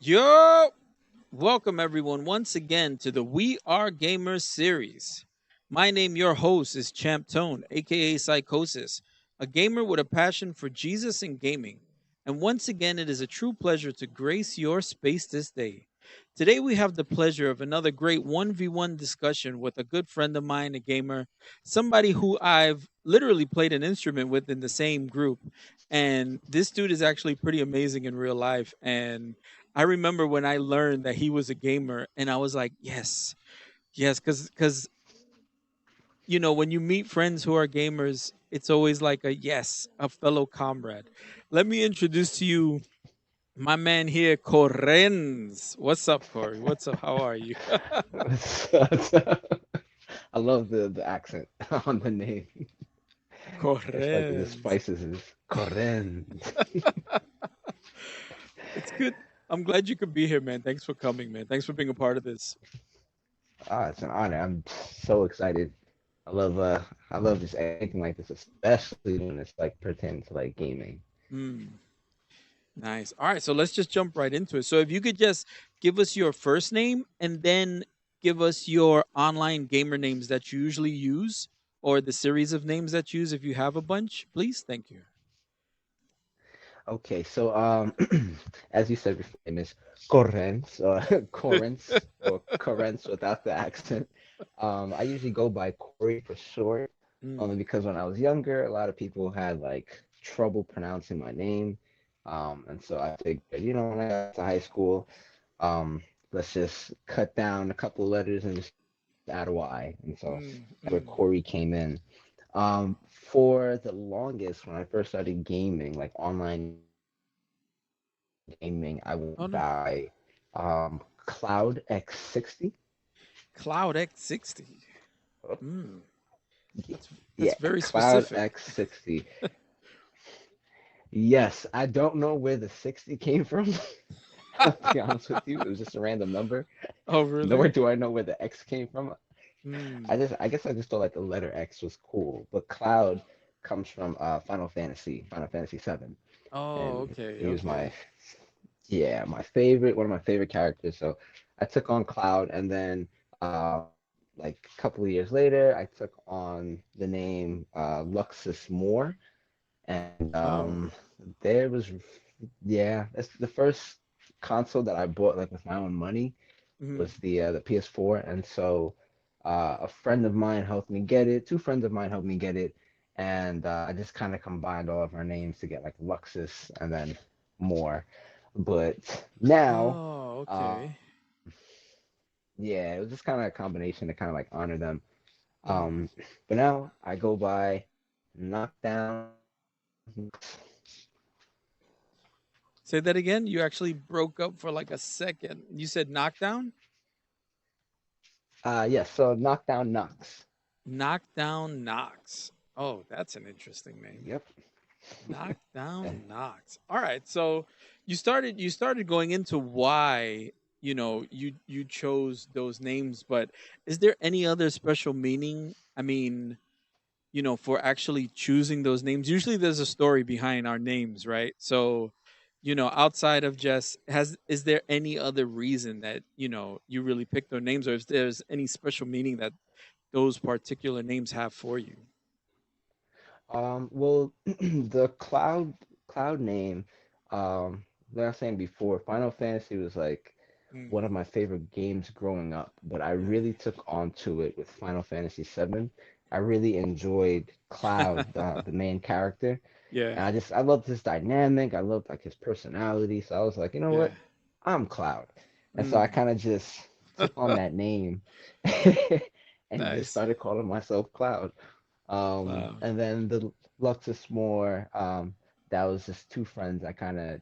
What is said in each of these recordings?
Yo! Welcome everyone once again to the We Are Gamers series. My name, your host, is Champ Tone, aka Sykosys, a gamer with a passion for Jesus and gaming. And once again, it is a true pleasure to grace your space this day. Today, we have the pleasure of another great 1v1 discussion with a good friend of mine, a gamer, somebody who I've literally played an instrument with in the same group. And this dude is actually pretty amazing in real life. And I remember when I learned that he was a gamer, and I was like, yes, yes, because when you meet friends who are gamers, it's always like a yes, a fellow comrade. Let me introduce to you my man here, Corens. What's up, Corey? What's up? How are you? I love the accent on the name. It's like the Corens. spices is Koren. It's good. I'm glad you could be here, man. Thanks for coming, man. Thanks for being a part of this. It's an honor. I'm so excited. I love just anything like this, especially when it's like pertaining to like gaming. Mm. Nice. All right, so let's just jump right into it. So if you could just give us your first name and then give us your online gamer names that you usually use or the series of names that you use if you have a bunch, please. Thank you. Okay, so as you said before, my name is Correns or Correns or Correns without the accent. I usually go by Corey for short, Mm. only because when I was younger, a lot of people had like trouble pronouncing my name. And so I figured, when I got to high school, let's just cut down a couple of letters and just add a Y. And so that's where Mm. Corey Mm. came in. For the longest, when I first started gaming, like online gaming, I went by Oh no. Cloud X60. Cloud X60. Mm. That's Yeah, that's very Cloud specific. X60. Yes, I don't know where the 60 came from. I'll be honest with you. It was just a random number. Oh Nor really? do I know where the X came from. Mm. I guess I just thought like the letter X was cool. But Cloud comes from Final Fantasy 7. Oh, And okay, he was okay. my favorite, one of my favorite characters. So I took on Cloud, and then like a couple of years later, I took on the name Luxus Moore, and Oh. there was yeah, that's the first console that I bought like with my own money Mm. was the PS4, and so a friend of mine helped me get it. Two friends of mine helped me get it, and I just kind of combined all of our names to get like Luxus and then more. But now, Oh, um, okay. yeah, it was just kind of a combination to kind of like honor them. Mm. Um, but now I go by Knockdown. Say that again. You actually broke up for like a second. You said knockdown? Yes, so Knockdown Knox. Knockdown Knox. Oh, that's an interesting name. Yep. Knockdown Knox. All right. So you started going into why, you chose those names, but is there any other special meaning? I mean, for actually choosing those names. Usually there's a story behind our names, right? So, outside of just is there any other reason that, you really picked those names or if there's any special meaning that those particular names have for you? Well, the Cloud name, like I was saying before, Final Fantasy was like Mm, one of my favorite games growing up, but I really took onto it with Final Fantasy 7. I really enjoyed Cloud, yeah. the main character, Yeah. and I loved his dynamic. I loved like his personality, so I was like, you know Yeah. what? I'm Cloud, and so I Mm. kind of just took on that name and just Nice. started calling myself Cloud. Wow. And then the Luxus More, that was just two friends that kind of,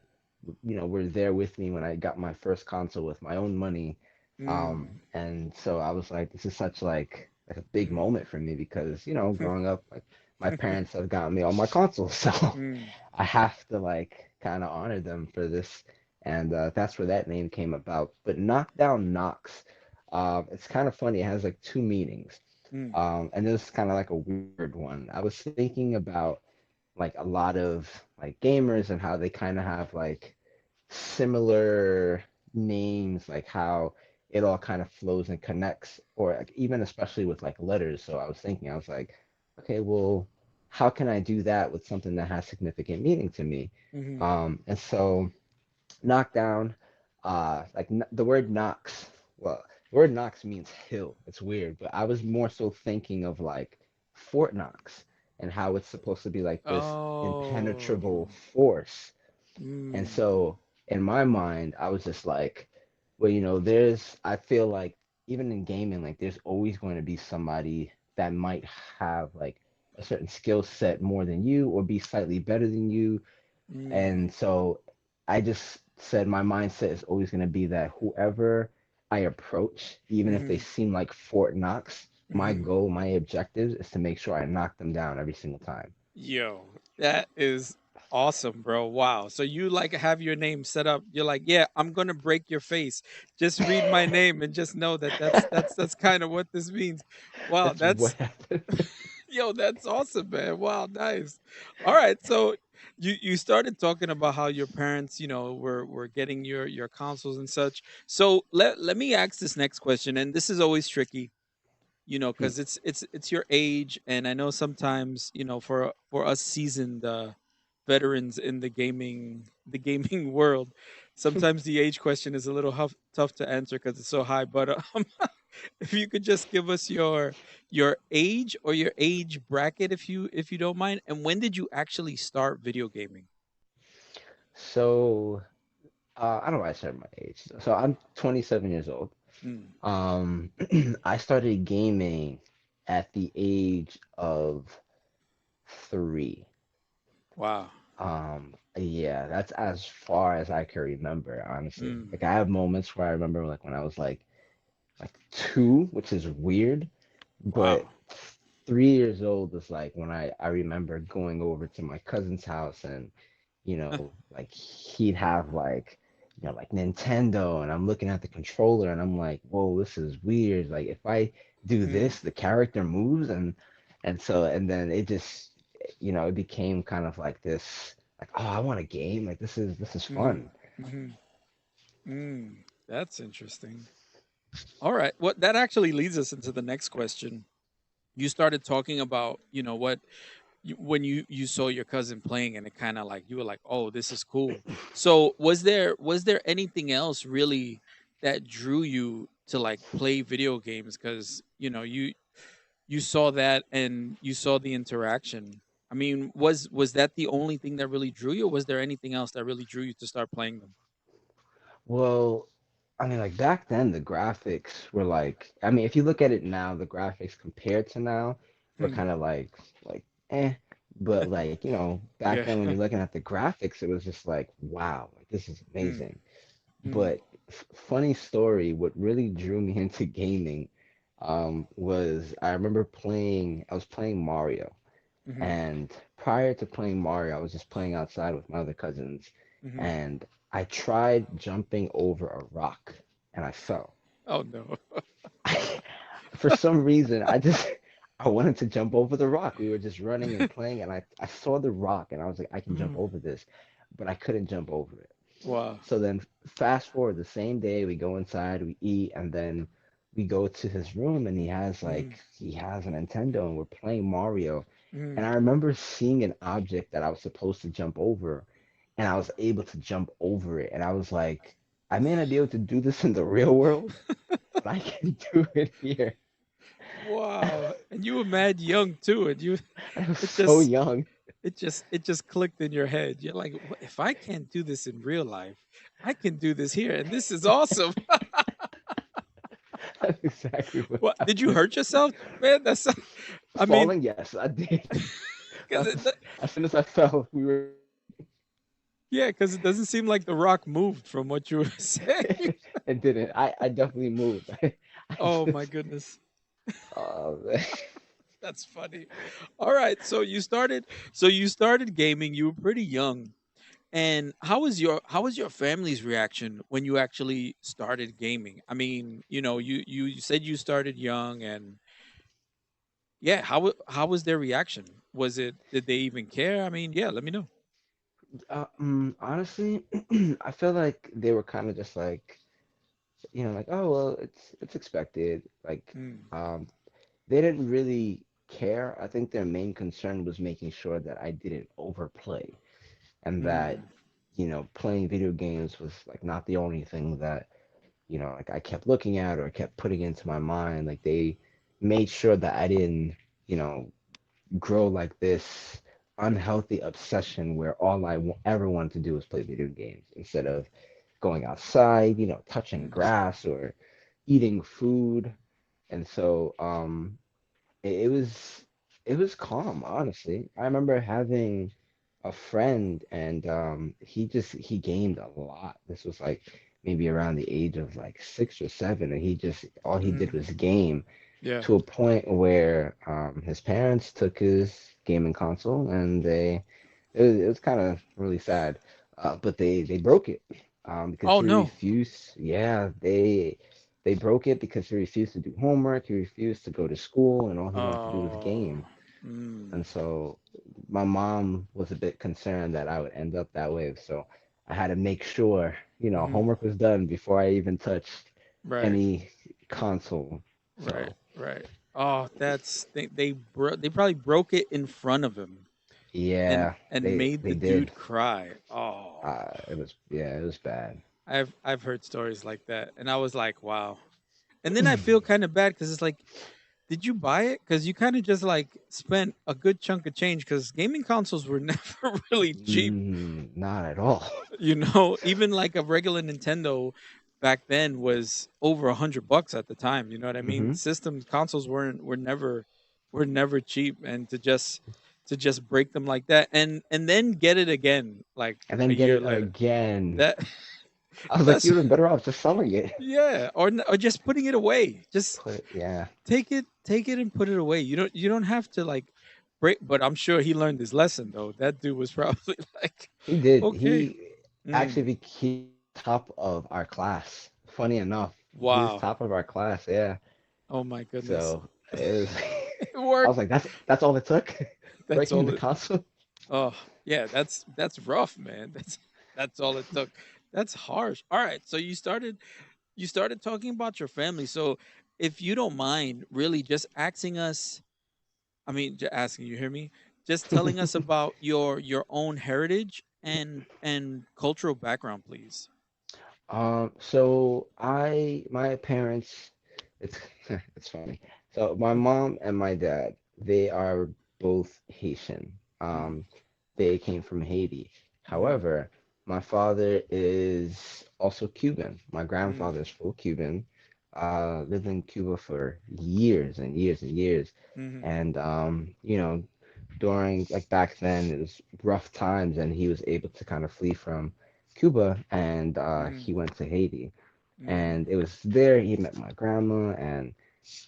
were there with me when I got my first console with my own money. Mm. And so I was like, this is such like a big Mm. moment for me because, growing up, like my parents have gotten me all my consoles, so Mm. I have to like kind of honor them for this. And that's where that name came about. But Knockdown Knox, it's kind of funny. It has like two meanings. Mm. And this is kind of like a weird one. I was thinking about like a lot of like gamers and how they kind of have like similar names, like how it all kind of flows and connects, or like even especially with like letters. So I was thinking, I was like, okay, well, how can I do that with something that has significant meaning to me? Mm-hmm. And so knockdown, like the word knocks. Well, the word knocks means hill. It's weird, but I was more so thinking of like Fort Knox and how it's supposed to be like this Oh. impenetrable force. And Mm. so in my mind, I was just like, well, I feel like even in gaming, like there's always going to be somebody that might have like a certain skill set more than you or be slightly better than you. Mm. And so I just said my mindset is always going to be that whoever I approach, even if they Mm-hmm. seem like Fort Knox, my Mm-hmm. goal, my objective is to make sure I knock them down every single time. Yo, that is awesome, bro. Wow. So you like have your name set up. You're like, yeah, I'm gonna break your face. Just read my name and just know that that's kind of what this means. Wow, That's what that's happened. yo, that's awesome, man. Wow, nice. All right, so you started talking about how your parents, were getting your consoles and such. So let me ask this next question, and this is always tricky, because it's your age, and I know sometimes, for us seasoned veterans in the gaming world, sometimes the age question is a little tough to answer because it's so high. But if you could just give us your age or your age bracket, if you don't mind, and when did you actually start video gaming? So I don't know why I said my age. So I'm 27 years old. Mm, Um, I started gaming at the age of 3. wow. Yeah, that's as far as I can remember, honestly. Mm, Like I have moments where I remember like when I was like 2, which is weird, but wow. 3 years old is like when I remember going over to my cousin's house and like he'd have like like Nintendo and I'm looking at the controller and I'm like, whoa, this is weird. Like if I do Mm, this, the character moves and then it just it became kind of like this like, oh, I want a game. Like this is mm, fun. mm, that's interesting. All right. What that actually leads us into the next question. You started talking about, what when you saw your cousin playing, and it kind of like you were like, "Oh, this is cool." So, was there anything else really that drew you to like play video games, cuz you saw that and you saw the interaction. I mean, was that the only thing that really drew you, or was there anything else that really drew you to start playing them? Well, I mean, like back then, the graphics were like, I mean, if you look at it now, the graphics compared to now were Hmm. kind of like, eh. But like, back Yeah. then when you're looking at the graphics, it was just like, wow, like this is Mm, amazing. mm, But funny story, what really drew me into gaming, was I remember I was playing Mario. mhm, And prior to playing Mario, I was just playing outside with my other cousins, mhm. and I tried jumping over a rock, and I fell. Oh no. For some reason, I wanted to jump over the rock. We were just running and playing, and I saw the rock, and I was like, I can jump Mm, over this, but I couldn't jump over it. wow. So then, fast forward the same day, we go inside, we eat, and then we go to his room, and Mm, he has a Nintendo, and we're playing Mario. And mm. I remember seeing an object that I was supposed to jump over, and I was able to jump over it. And I was like, I may not be able to do this in the real world, but I can do it here. Wow. And you were mad young too, and you I was it so just young. it just clicked in your head. You're like, If I can't do this in real life, I can do this here, and this is awesome." That's exactly what What did you happened. hurt yourself, man? That's I mean, Falling, yes, I did. because As soon as I fell, we were. yeah, because it doesn't seem like the rock moved from what you were saying. It didn't. I definitely moved. I Oh my just, goodness. oh, That's funny. All right, so you started gaming. You were pretty young. And how was your family's reaction when you actually started gaming? I mean, you said you started young, and yeah, how was their reaction? Did they even care? I mean, yeah, let me know. honestly, I feel like they were kind of just like. like, oh well, it's expected. Like, Mm, um, they didn't really care. I think their main concern was making sure that I didn't overplay and that, mm, playing video games was like not the only thing that, like I kept looking at or kept putting into my mind. Like they made sure that I didn't, you know, grow like this unhealthy obsession where all ever wanted to do was play video games instead of going outside, touching mm, grass or eating food. And so it was calm, honestly. I remember having a friend and he gamed a lot. This was like maybe around the age of like 6 or 7, and he just all he did mm. was game Yeah. to a point where his parents took his gaming console and it was kind of really sad, but they broke it because Oh he no. refused. Yeah, they broke it because he refused to do homework. He refused to go to school, and all he wanted to do was Oh. game. Mm, And so my mom was a bit concerned that I would end up that way. So I had to make sure, hmm. homework was done before I even touched Right. any console. Right. So Right. Oh, they probably broke it in front of him and yeah, made they the did. dude cry. Oh. It was bad. I've heard stories like that, and I was like, wow. And then I feel kind of bad because it's like, did you buy it? Because you kind of just like spent a good chunk of change because gaming consoles were never really cheap. Not at all. Even like a regular Nintendo back then was over $100 at the time. You know what I mean? hmm Systems consoles were never cheap, and to just break them like that and then get it again like And a then get year it later. again. That I was like, that's you'd have been better off just selling it. yeah, or just putting it away. Just Yeah, take it and put it away. You don't have to like break. But I'm sure he learned his lesson though. That dude was probably like, he did. okay, He actually mm, became top of our class. Funny enough, he was wow, top of our class. Yeah. oh my goodness, So it was. it I worked. was like, that's all it took, That's breaking all the it. console. Oh yeah, that's rough, man. That's all it took. That's harsh. All right, so you started talking about your family. So if you don't mind, really just asking us. I mean, asking you hear me? Just telling us about your own heritage and cultural background, please. So my parents, it's it's funny. So my mom and my dad, they are both Haitian. Mm, They came from Haiti. mm, However, my father is also Cuban. My mm, grandfather is full Cuban. Lived in Cuba for years and years and years. mm, And during like back then it was rough times and he was able to kind of flee from Cuba and mm, he went to Haiti mm, and it was there he met my grandma and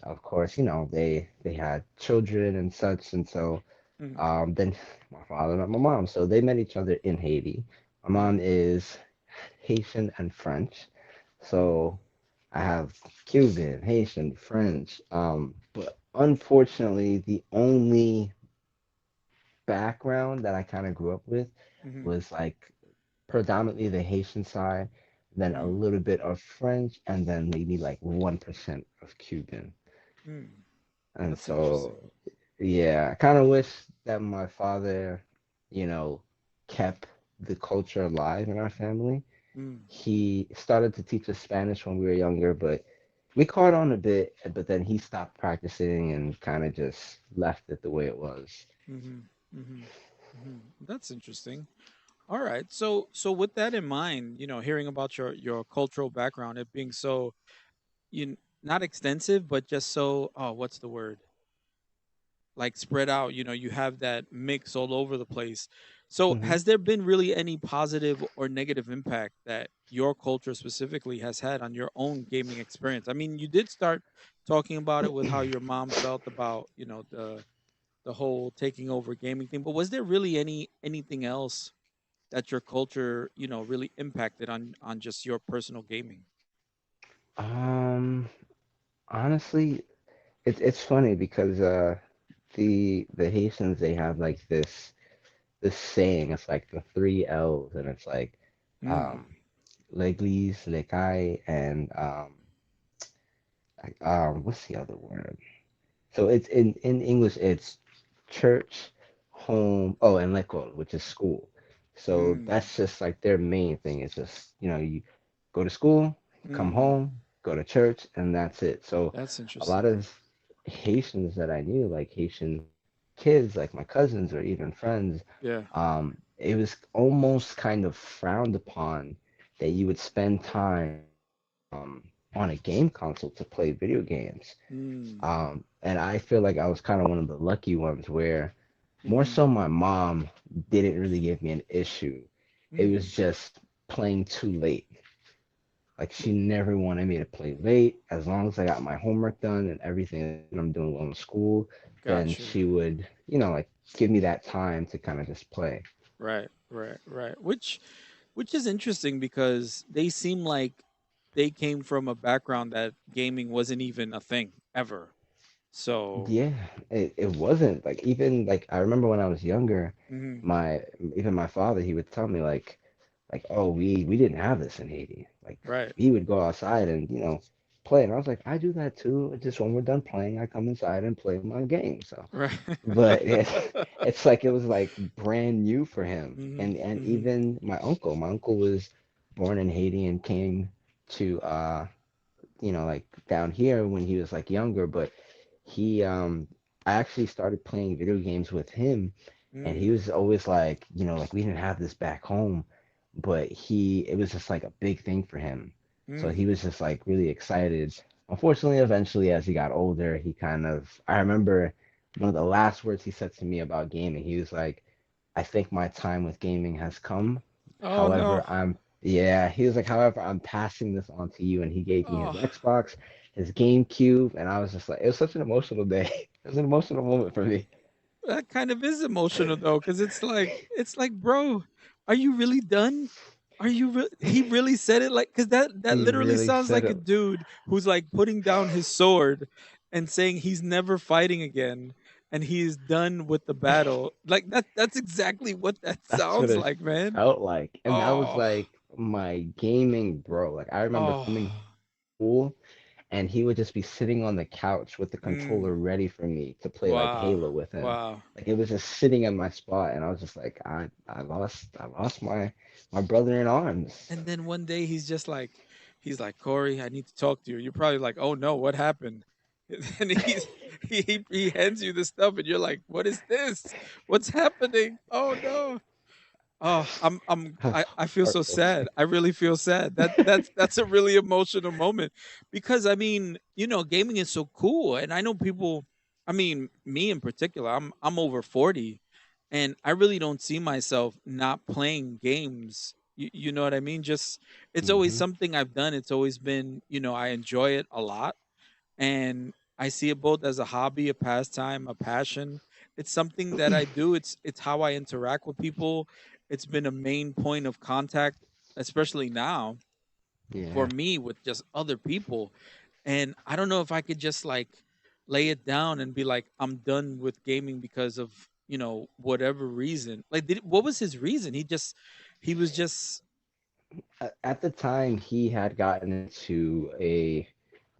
of course they had children and such and so mm, then my father met my mom so they met each other in Haiti. My mom mm, is Haitian and French, mm, so I have Cuban, Haitian, French, but unfortunately the only background that I kind of grew up with mm, was like predominantly the Haitian side, then a mm. little bit of French, and then maybe like 1% of Cuban. Mm. And That's so, interesting. yeah, I kind of wish that my father, you know, kept the culture alive in our family. Mm, He started to teach us Spanish when we were younger, but we caught on a bit, but then he stopped practicing and kind of just left it the way it was. mm, mm, mm. That's interesting. All right. So with that in mind, hearing about your cultural background, it being so not extensive, but just so what's the word? Like spread out, you have that mix all over the place. So hmm has there been really any positive or negative impact that your culture specifically has had on your own gaming experience? I mean, you did start talking about it with how your mom felt about, the whole taking over gaming thing, but was there really anything else that your culture, really impacted on just your personal gaming? Um, Honestly, it's funny because the Haitians they have like this saying, it's like the three L's, and it's like um Mm. l'église, l'écaille, and what's the other word? So it's in English, it's church, home, oh, and l'école, which is school. So Mm, that's just like their main thing. It's just, you go to school, come mm, home, go to church, and that's it. So that's a lot interesting. of Haitians that I knew, like Haitian kids, like my cousins or even friends, Yeah. it was almost kind of frowned upon that you would spend time um, on a game console to play video games. Mm, And I feel like I was kind of one of the lucky ones where more mm-hmm, so my mom didn't really give me an issue. It mm, was just playing too late. Like she never wanted me to play late. As long as I got my homework done and everything that I'm doing well in school, then got you. she would, like give me that time to kind of just play. Right, right, right. Which is interesting because they seem like they came from a background that gaming wasn't even a thing ever. So, Yeah, it wasn't like even like I remember when I was younger, mhm, my even my father he would tell me like oh we didn't have this in Haiti. Like right, he would go outside and play, and I was like I do that too. It's just when we're done playing, I come inside and play my game. So, right. but it's like it was like brand new for him, Hmm, and hmm. even my uncle was born in Haiti and came to like down here when he was like younger, but he I actually started playing video games with him, and he Mm, was always like, like we didn't have this back home, but it was just like a big thing for him. So he mm. was just like really excited. Unfortunately, eventually as he got older, he kind of I remember one of the last words he said to me about gaming. He was like, I think my time with gaming has come. Oh no. However, yeah, he was like, however, I'm passing this on to you. And he gave me his Oh, Xbox, his GameCube, and I was just like, it was such an emotional day. It was an emotional moment for me. that kind of is emotional though, because it's like, bro, are you really done? Are you he really said it like because that He literally really sounds said like a it. dude who's like putting down his sword and saying he's never fighting again and he is done with the battle. Like that's exactly what that That's what sounds it like, man. felt like. And that was Oh, like my gaming bro. Like I remember oh, coming home from school and he would just be sitting on the couch with the mm, controller ready for me to play like wow, Halo with him. wow. Like it was just sitting in my spot, and I was just like, I lost my brother in arms. And then one day he's like, Corey, I need to talk to you. You're probably like, oh no, what happened? And he hands you the stuff, and you're like, what is this? What's happening? Oh no. Oh, I feel Heart so sad. opening. I really feel sad. That's a really emotional moment because I mean, gaming is so cool, and I know people. I mean, me in particular, I'm over 40, and I really don't see myself not playing games. You know what I mean? Just it's always Hmm. something I've done. It's always been, I enjoy it a lot, and I see it both as a hobby, a pastime, a passion. It's something that I do. It's how I interact with people. It's been a main point of contact, especially now for Yeah. me with just other people. And I don't know if I could just like lay it down and be like, I'm done with gaming because of, whatever reason. Like, what was his reason? He was just, At the time, he had gotten into a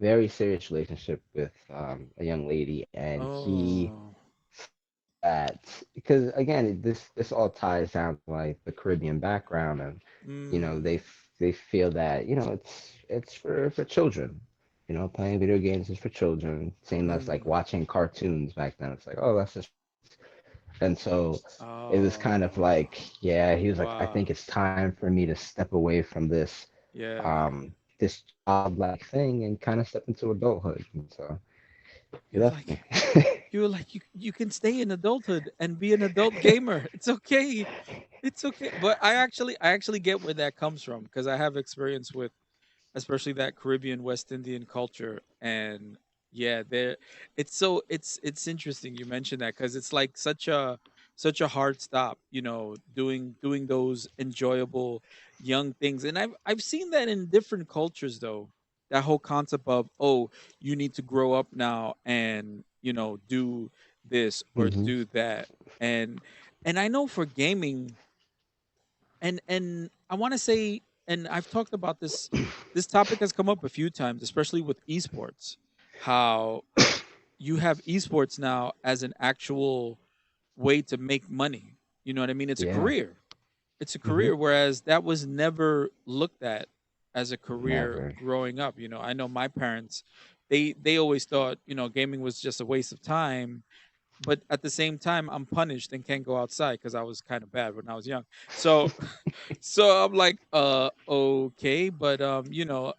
very serious relationship with a young lady, and he oh, felt that because again, this all ties down to like the Caribbean background, and mm, they feel that it's for children. Playing video games is for children. Same as like mm, watching cartoons back then. It's like, oh, that's just and so it was kind of oh, like, yeah, he was like, I wow. think it's time for me to step away from Yeah. this childlike thing and kind of step into adulthood. And so he You're left like me. you're like you can stay in adulthood and be an adult gamer. It's okay. It's okay. But I actually get where that comes from because I have experience with especially that Caribbean West Indian culture and yeah, there it's interesting you mentioned that cuz it's like such a hard stop, doing those enjoyable young things. And I've seen that in different cultures though. That whole concept of, oh, you need to grow up now and, do this or Hmm. do that. And I know for gaming and I want to say and I've talked about this. This topic has come up a few times, especially with esports. How you have esports now as an actual way to make money. You know what I mean? It's a Yeah. career. It's a Hmm. career, whereas that was never looked at as a career Never. growing up. You know, I know my parents, they always thought, you know, gaming was just a waste of time. But at the same time, I'm punished and can't go outside because I was kind of bad when I was young. So so I'm like, okay, but you know,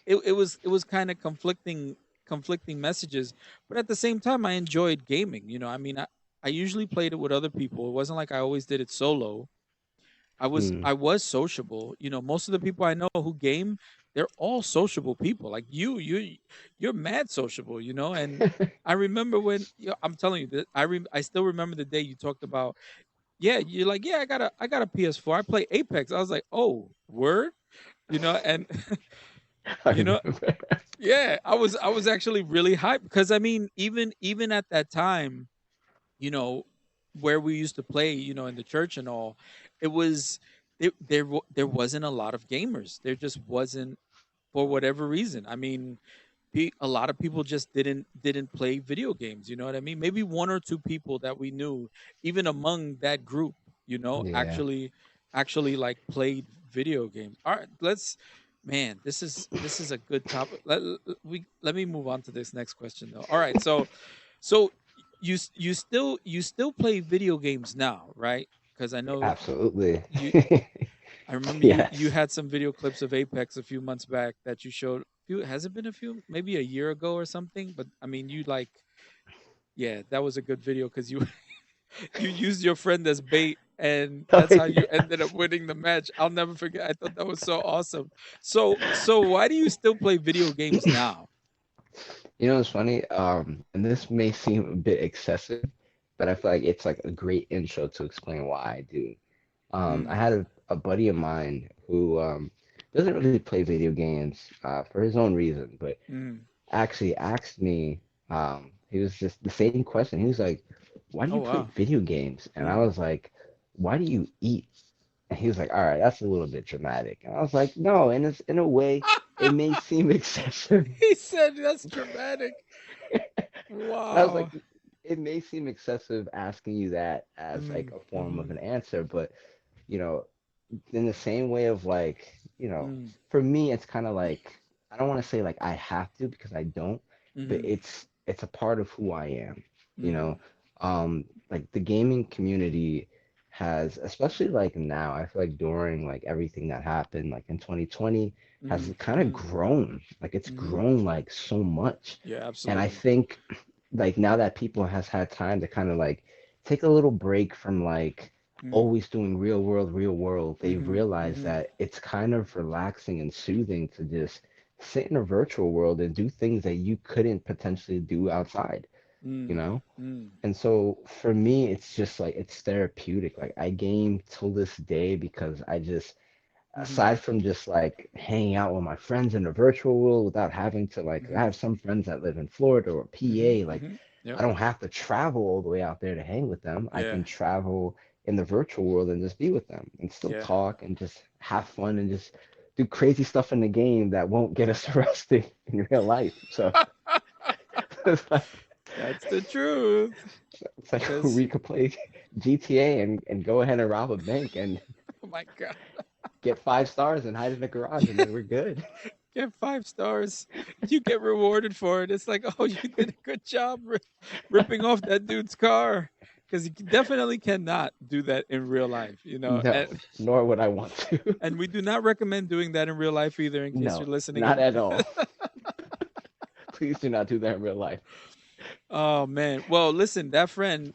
it was kind of conflicting messages, but at the same time, I enjoyed gaming. You know, I mean, I usually played it with other people. It wasn't like I always did it solo. Mm. I was sociable. You know, most of the people I know who game, they're all sociable people. Like you're mad sociable. You know, and I remember when I'm telling you that I still remember the day you talked about. Yeah, you're like, yeah, I got a PS4. I play Apex. I was like, oh, word, you know, and I you know, remember. yeah, I was actually really hyped because I mean, even at that time, you know, where we used to play, you know, in the church and all, it was there wasn't a lot of gamers. There just wasn't for whatever reason. I mean, a lot of people just didn't play video games. You know what I mean? Maybe one or two people that we knew, even among that group, you know, Yeah. actually like played video games. All right, man, this is a good topic. Let me move on to this next question though. All right, so you still play video games now, right? Because I know Absolutely. you I remember you Yes. had some video clips of Apex a few months back that you showed. Has it been a few, maybe a year ago or something? But I mean, you like, yeah, that was a good video because you you used your friend as bait, and Oh, that's how you ended up yes. winning the match. I'll never forget. I thought that was so awesome. So why do you still play video games now? You know what's funny? And this may seem a bit excessive, but I feel like it's like a great intro to explain why I do. I Mm, had a buddy of mine who doesn't really play video games for his own reason, but mm. actually asked me, he was just the same question. He was like, "Why do Oh you play wow. video games?" And I Mm. was like, "Why do you eat?" And he was like, "All right, that's a little bit dramatic." And I was like, "No, and it's in a way it may seem excessive." He said that's dramatic. And I was like, Wow. it may seem excessive asking you that as like Mm, a form of mm-hmm, an answer, but you know, in the same way of like, mm, for me, it's kind of like I don't want to say like I have to because I don't, but mm-hmm, it's a part of who I am, you mm, know. Like the gaming community has, especially like now, I feel like during like everything that happened, like in 2020, has mm, kind of mm, grown. Like it's mm. grown like so much, Yeah, and I absolutely. think like now that people has had time to kind of like take a little break from like Mm, always doing real world, they've mm-hmm, realized mm-hmm, that it's kind of relaxing and soothing to just sit in a virtual world and do things that you couldn't potentially do outside, you mm, know? mm, And so for me, it's just like it's therapeutic. Like I game till this day because I just, mm-hmm, aside from just like hanging out with my friends in the virtual world without having to like, I mm-hmm, have some friends that live in Florida or mm-hmm, PA, like mm-hmm. Yep. I don't have to travel all the way out there to hang with them. I Yeah. can travel in the virtual world and just be with them and still Yeah. talk and just have fun and just do crazy stuff in the game that won't get us arrested in real life. So it's like, That's the truth. it's like Cause we could play GTA and go ahead and rob a bank and oh my god. get 5 stars and hide in the garage and then we're good. Get 5 stars. You get rewarded for it. It's like, oh, you did a good job ripping off that dude's car. Because you definitely cannot do that in real life, you know. No, And nor would I want to. and we do not recommend doing that in real life either, in case No, you're listening not in. at all. Please do not do that in real life. Oh man. Well, listen, that friend,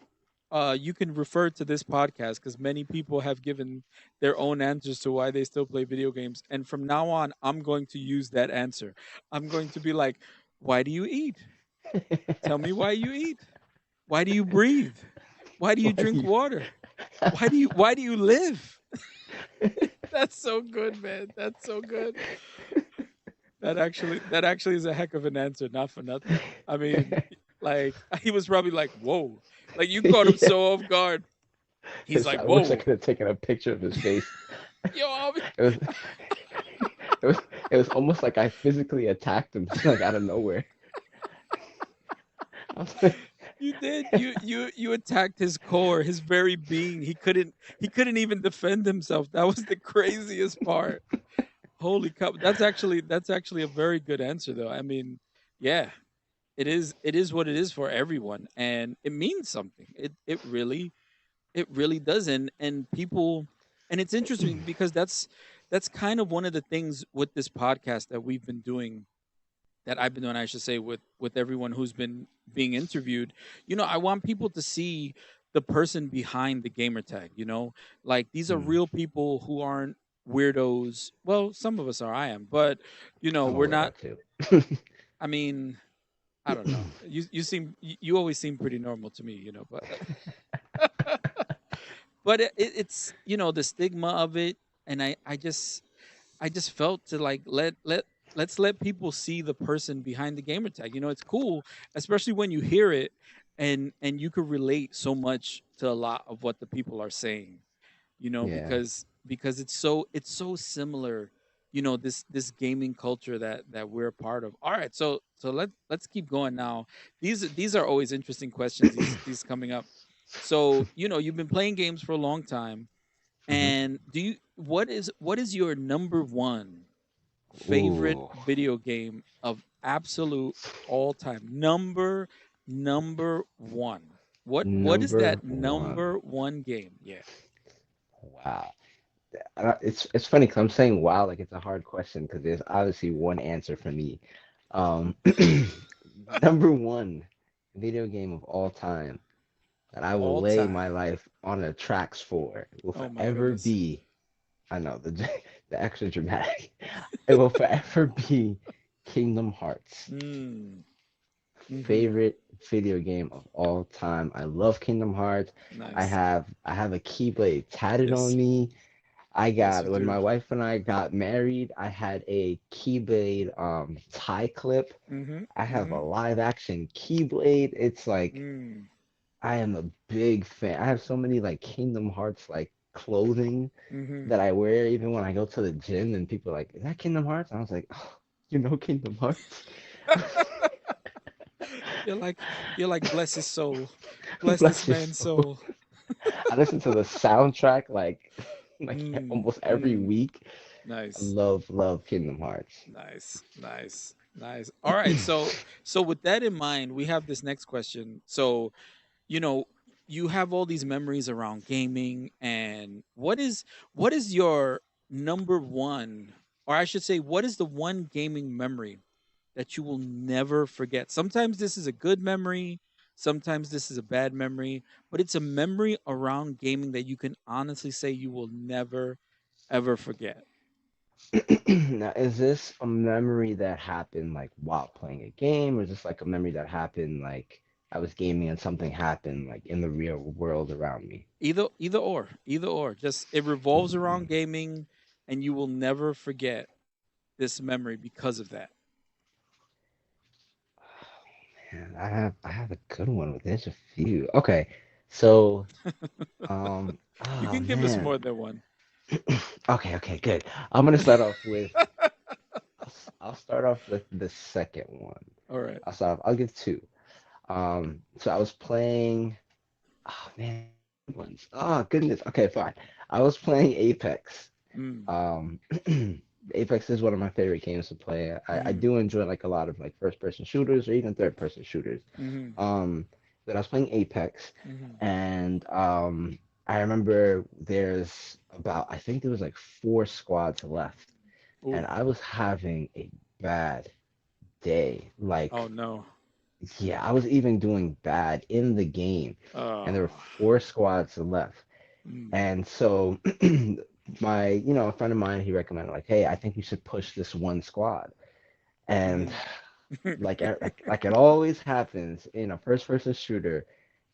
you can refer to this podcast because many people have given their own answers to why they still play video games. And from now on, I'm going to use that answer. I'm going to be like, why do you eat? Tell me why you eat. Why do you breathe? Why do you Why do drink you? water? Why do you live? That's so good, man. That's so good. That actually is a heck of an answer, not for nothing. I mean, like he was probably like, "Whoa!" Like you caught him Yeah. so off guard. He's like, I wish I "Whoa, could have taken a picture of his face. yo, It was. It was almost like I physically attacked him, like out of nowhere. I was like, You did. You attacked his core, his very being. He couldn't even defend himself. That was the craziest part. Holy cow. That's actually a very good answer though. I mean, yeah, it is what it is for everyone and it means something. It really does and people and it's interesting because that's kind of one of the things with this podcast that we've been doing that I've been doing, I should say, with everyone who's been being interviewed. I want people to see the person behind the gamer tag. Like these are hmm, real people who aren't weirdos. Well, some of us are. I am, but I'm a we're not. weirdo too. I mean, I don't know. You always seem pretty normal to me. But it's the stigma of it, and I just felt to like let's let people see the person behind the gamer tag. It's cool, especially when you hear it and you could relate so much to a lot of what the people are saying. Yeah. Because it's so similar. This gaming culture that we're a part of. All right, so let's keep going now. These are always interesting questions. These coming up. So you've been playing games for a long time, Hmm. and what is your number one favorite Ooh, video game of absolute all time? Number one. What is number that one. number one game? Yeah. Wow. It's funny because I'm saying wow like it's a hard question because there's obviously one answer for me. Um, number one video game of all time that I will All lay my time. life on the tracks for will Oh my forever goodness. be. I know the the extra dramatic. It will forever be Kingdom Hearts. Mm. Mm-hmm. Favorite video game of all time. I love Kingdom Hearts. Nice. I have a Keyblade tatted on Yes. me. I Yes, you got when do. my wife and I got married, I had a Keyblade tie clip. Mm-hmm. I have Mm-hmm. a live action Keyblade. It's like Mm. I am a big fan. I have so many like Kingdom Hearts like clothing Mm-hmm. that I wear even when I go to the gym and people are like, "Is that Kingdom Hearts?" And I was like, oh, "You know Kingdom Hearts?" You're like you're like bless his soul. Bless this Bless your man's soul. soul. I listen to the soundtrack like Mm. almost every Mm. week. I Nice. love Kingdom Hearts. Nice, nice, nice. All right, so with that in mind, we have this next question. So, you know, you have all these memories around gaming, and what is your number one, or I should say, what is the one gaming memory that you will never forget? Sometimes this is a good memory, sometimes this is a bad memory, but it's a memory around gaming that you can honestly say you will never ever forget. Now, is this a memory that happened like while playing a game, or is this like a memory that happened like I was gaming and something happened like in the real world around me? Either or. Just it revolves around gaming, and you will never forget this memory because of that. Man, I have a good one. There's a few. Okay, so You oh can give us man. more than one. Okay, good. I'm gonna start off with I'll start off with the second one. All right. I'll give two. So I was playing. Oh man, what are the good ones? Oh goodness. Okay, fine. I was playing Apex. Mm, Um, Apex is one of my favorite games to play. I mm, do enjoy like a lot of like first person shooters or even third person shooters. mm, Um, but I was playing Apex, mm. and I remember there's about I think there was like four squads left, Oh, and I was having a bad day. oh Like, no. yeah, I was even doing bad in the game, and there were Oh, four squads left. mm, And so a friend of mine, he recommended like, hey, I think you should push this one squad. And mm. like it always happens in a first person shooter,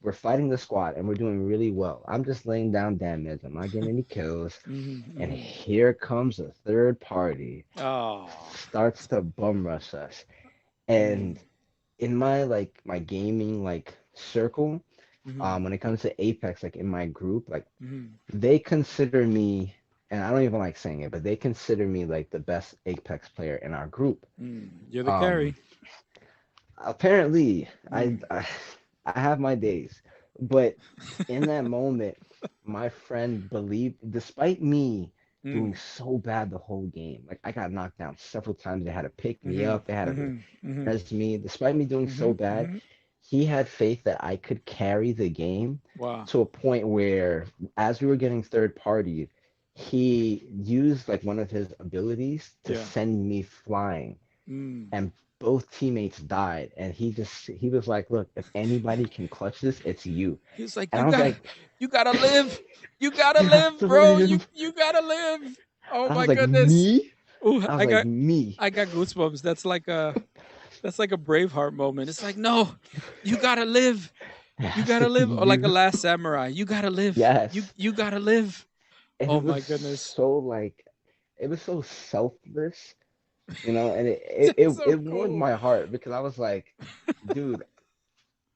we're fighting the squad and we're doing really well. I'm just laying down damage. I'm not getting any kills. Mhm, And mhm. here comes a third party, Oh, starts to bum rush us. And mm, in my like my gaming like circle, mhm, when it comes to Apex, like in my group, like mhm. they consider me. and I don't even like saying it, but they consider me like the best Apex player in our group. You're the Um, carry. apparently, I, Mm. I I have my days, but in that moment, my friend believed, despite me doing Mm. so bad the whole game, like I got knocked down several times. They had to pick me Mm-hmm. up. They had to Mm-hmm. Mm-hmm. res me. Despite me doing so Mm-hmm. bad, Mm-hmm. he had faith that I could carry the game Wow. to a point where, as we were getting third party, he used like one of his abilities to Yeah. send me flying, Mm. and both teammates died. And he was like, "Look, if anybody can clutch this, it's you." He was like, And I was like, you gotta live. You gotta "You have live, to bro. live." You gotta live. Oh And I my was like, goodness. "Me?" Ooh, I was like, "Me." I got goosebumps. That's like a Braveheart moment. It's like, no, you gotta live. It You has to gotta be live. Or like a you. Last Samurai. You gotta live. Yes. You gotta live. And Oh it my was goodness. so like, it was so selfless, and That's so it warmed cool. my heart because I was like, dude,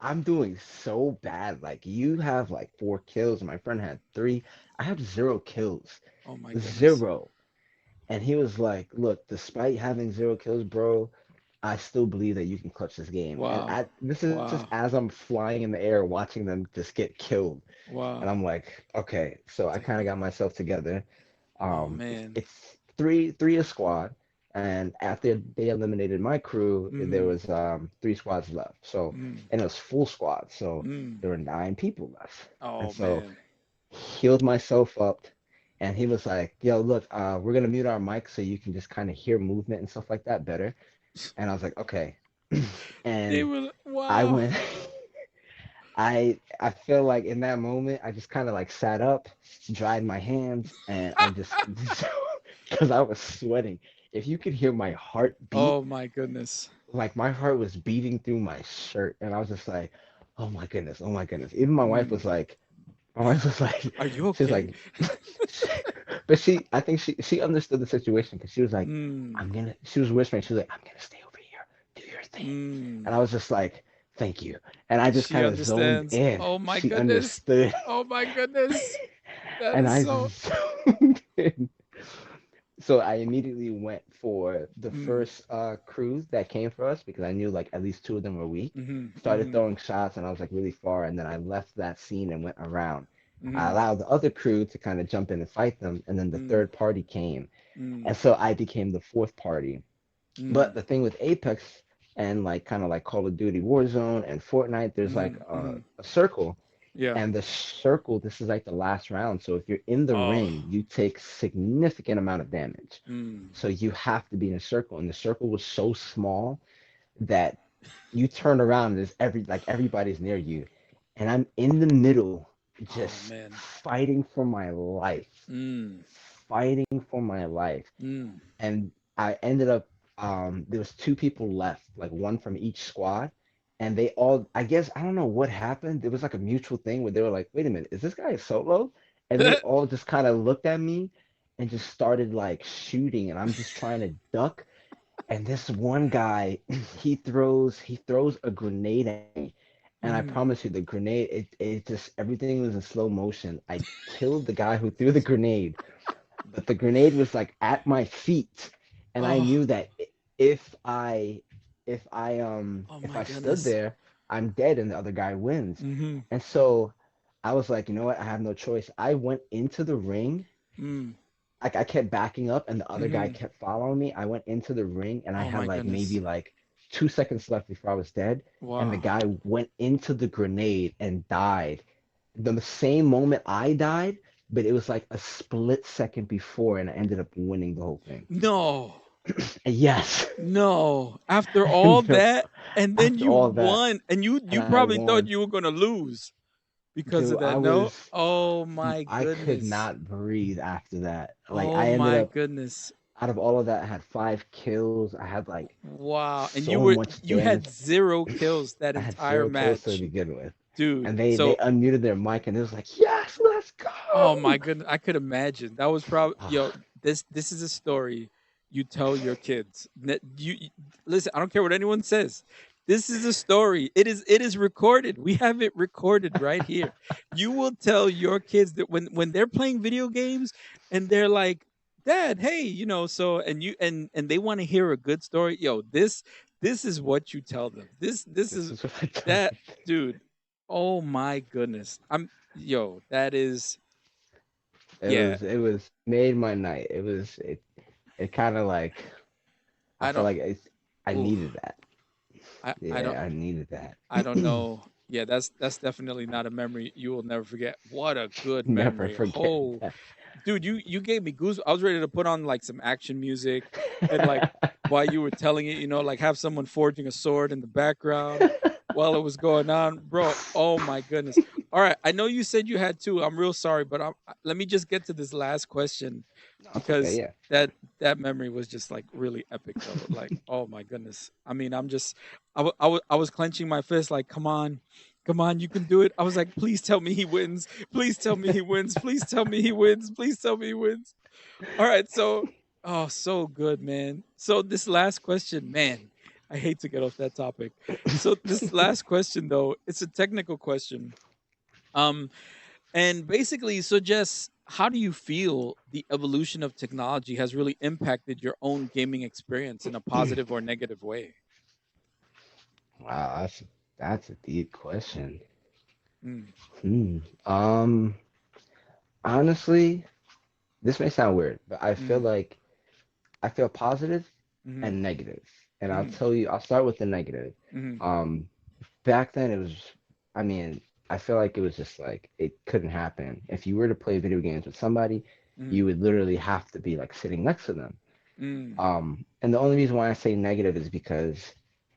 I'm doing so bad. Like, you have like 4 kills, and my friend had three. I have 0 kills. Oh my goodness. Zero. And he was like, look, despite having 0 kills, bro, I still believe that you can clutch this game. And Wow. this is Wow. as I'm flying in the air watching them just get killed. And Wow. I'm like, okay. So I kind of got Damn. myself together. Oh man. It's three a squad, and after they eliminated my crew, there Mm. was 3 squads left. So, Mm. and it was full squad, so Mm. there were 9 people left. And Oh so man. healed myself up, and he was like, "Yo, look, we're gonna mute our mics so you can just kind of hear movement and stuff like that better." And I was like, "Okay." They And were I wow. went. I feel like in that moment I just kind of like sat up, dried my hands, and I just because I was sweating. If you could hear my heart beat, Oh my goodness. like my heart was beating through my shirt, and I was just like, "Oh my goodness, oh my goodness." Even Mm. my wife was like, Are you she was okay? like, but I think she understood the situation because she was like, Mm. she was whispering, she was like, "I'm gonna stay over here, do your thing," Mm. and I was just like, "Thank you," and I just She kind of zoned understands. in. Oh my She goodness. understood, Oh my goodness. That and is I so zoned in. So I immediately went for the mm. first crews that came for us because I knew like at least 2 of them were weak. Mm-hmm. Started Mm-hmm. throwing shots, and I was like really far, and then I left that scene and went around. I Mm-hmm. allowed the other crew to kind of jump in and fight them, and then the Mm. third party came, Mm. and so I became the fourth party. But Mm. the thing with Apex and like kind of like Call of Duty Warzone and Fortnite, there's like Mm. Mm. a circle, Yeah. and the circle, this is like the last round. So if you're in the Oh. ring, you take significant amount of damage. Mm. So you have to be in a circle, and the circle was so small that you turn around and there's everybody's near you, and I'm in the middle, Oh just man. Mm. fighting for my life, Mm. and I ended up there was 2 people left, like one from each squad, and they all, I guess, I don't know what happened. There was like a mutual thing where they were like, "Wait a minute, is this guy a solo?" And they all just kind of looked at me and just started like shooting, and I'm just trying to duck. And this one guy, he throws a grenade at me, and I Mm. promise you, the grenade, it just, everything was in slow motion. I killed the guy who threw the grenade, but the grenade was like at my feet, and I Oh. knew that if Oh if my I stood goodness. there, I'm dead and the other guy wins. Mm-hmm. And so I was like, you know what? I have no choice. I went into the ring. Mm. Like, I kept backing up, and the other guy Mm-hmm. kept following me. I went into the ring, and I Oh had my like maybe goodness. like 2 seconds left before I was dead. And the Wow. guy went into the grenade and died the same moment I died, but it was like a split second before, and I ended up winning the whole thing. No. Yes. No. After I all ended up, that, and then after you all that, won, and and you I probably thought won. you were gonna lose because Dude, of that. No. Oh my I could goodness. not breathe after that. Like, Oh I ended my up, goodness. out of all of that, I had 5 kills. I had like Wow. And so much you damage. had 0 kills that I had entire 0 kills to match. begin with. Dude. And they So unmuted their mic, and it was like, yes, let's oh my go. goodness. I could imagine. That was probably yo, Ah, this is a story you tell your kids. Listen, I don't care what anyone says. This is a story. It is recorded. We have it recorded right here. You will tell your kids that when they're playing video games and they're like, "Dad, hey, so," and they want to hear a good story. Yo, this is what you tell them. This This is is what I tell that them. dude. Oh my goodness. That is It yeah. was made my night. It kind of like I I felt don't like I needed oof. that. I don't Yeah, I needed that. I don't know. Yeah, that's definitely not a memory you will never forget. What a good Never memory. forget Oh, that. dude, you gave me goose. I was ready to put on like some action music and like while you were telling it, like have someone forging a sword in the background while it was going on, bro. Oh my goodness. All right, I know you said you had two. I'm real sorry, but let me just get to this last question No, it's okay. because Yeah. that memory was just like really epic though. Like, oh my goodness. I mean, I was clenching my fist like, come on, you can do it. I was like, please tell me he wins. Please tell me he wins. Please tell me he wins. Please tell me he wins. All right, so oh, so good, man. So this last question, man, I hate to get off that topic. So this last question though, it's a technical question. Um, and basically suggests how do you feel the evolution of technology has really impacted your own gaming experience in a positive or negative way? Wow, that's a deep question. Mm, Hmm. Um, Honestly, this may sound weird, but mm, I feel positive mm, and negative. And I'll mm, tell you, I'll start with the negative. mm, Um, Back then it was, I mean, I feel like it was just like it couldn't happen. If you were to play video games with somebody, mm, you would literally have to be like sitting next to them. mm, And the only reason why I say negative is because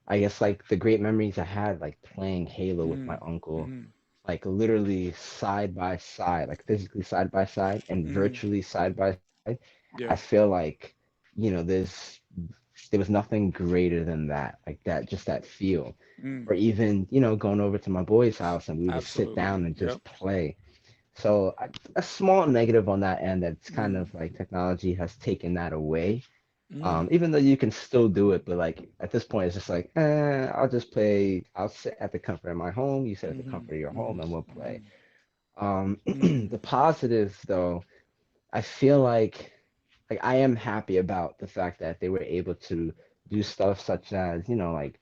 I guess like the great memories I had like playing Halo with my mm, uncle, mm, like literally side by side, like physically side by side and mm. virtually side by side. I Yeah. feel like, there was nothing greater than that, like that, just that feel. Mm, Or even, going over to my boy's house and we would just sit absolutely. down and Yep. just play. So a small negative on that end that's kind Mm, of like technology has taken that away. mm, Even though you can still do it, but like at this point, it's just like, I'll just play. I'll sit at the comfort of my home. You sit at the mhm, comfort of your home, mhm, and we'll play. mhm, mm, The positive though, I feel like I am happy about the fact that they were able to do stuff such as, like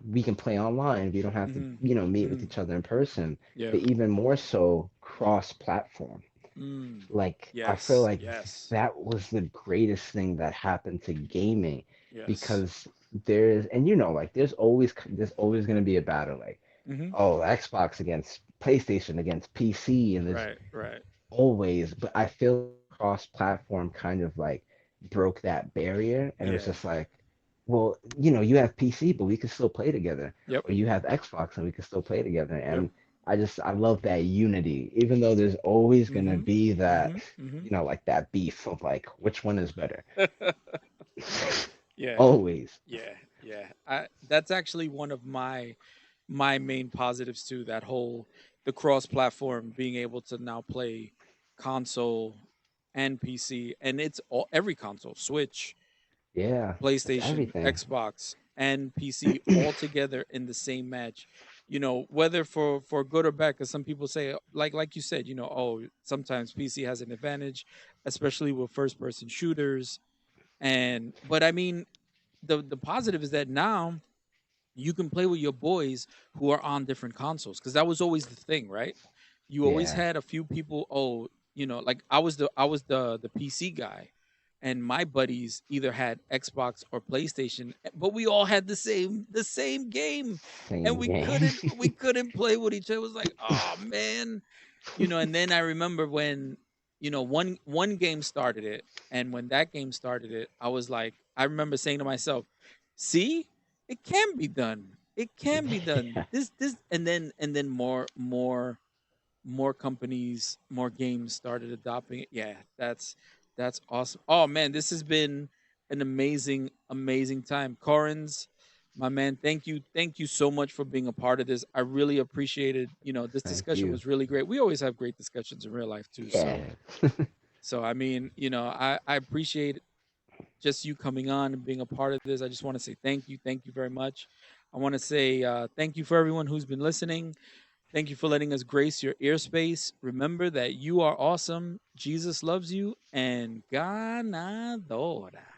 we can play online. We don't have to, mhm, meet with mhm. each other in person, Yeah. but even more so cross-platform. Mm. Like I feel Yes. like Yes. that was the greatest thing that happened to gaming Yes. because and like there's always going to be a battle like, Mhm. oh, Xbox against PlayStation against PC, and there's Right. Right. always, but I feel like cross-platform kind of like broke that barrier, and it was Yeah. just like, well, you have PC, but we can still play together, Yep. or you have Xbox and we can still play together, Yep. and I love that unity, even though there's always gonna Mhm. be that, Mhm. Mhm. like that beef of like which one is better. Yeah. Always. Yeah. Yeah. That's actually one of my main positives too. That whole the cross platform being able to now play console and PC, and it's all every console, Switch, Yeah, it's PlayStation, everything. Xbox, and PC all together in the same match. Whether for good or bad, because some people say, like you said, oh, sometimes PC has an advantage, especially with first person shooters. And but I mean, the positive is that now you can play with your boys who are on different consoles because that was always the thing, right? You always Yeah. had a few people. Oh, like I was the PC guy, and my buddies either had Xbox or PlayStation, but we all had the same game, and Same we game. couldn't we couldn't play with each other. It was like, oh man, and then I remember when one game started it, and when that game started it, I was like, I remember saying to myself, see, it can be done. It can be done. Yeah. This and then more companies, more games started adopting it. Yeah, that's awesome. Oh man, this has been an amazing time. Corens, my man, thank you so much for being a part of this. I really appreciated, this Thank discussion you. was really great. We always have great discussions in real life too. Yeah. So I mean, I appreciate just you coming on and being a part of this. I just want to say thank you very much. I want to say thank you for everyone who's been listening. Thank you for letting us grace your ear space. Remember that you are awesome. Jesus loves you, and ganadora.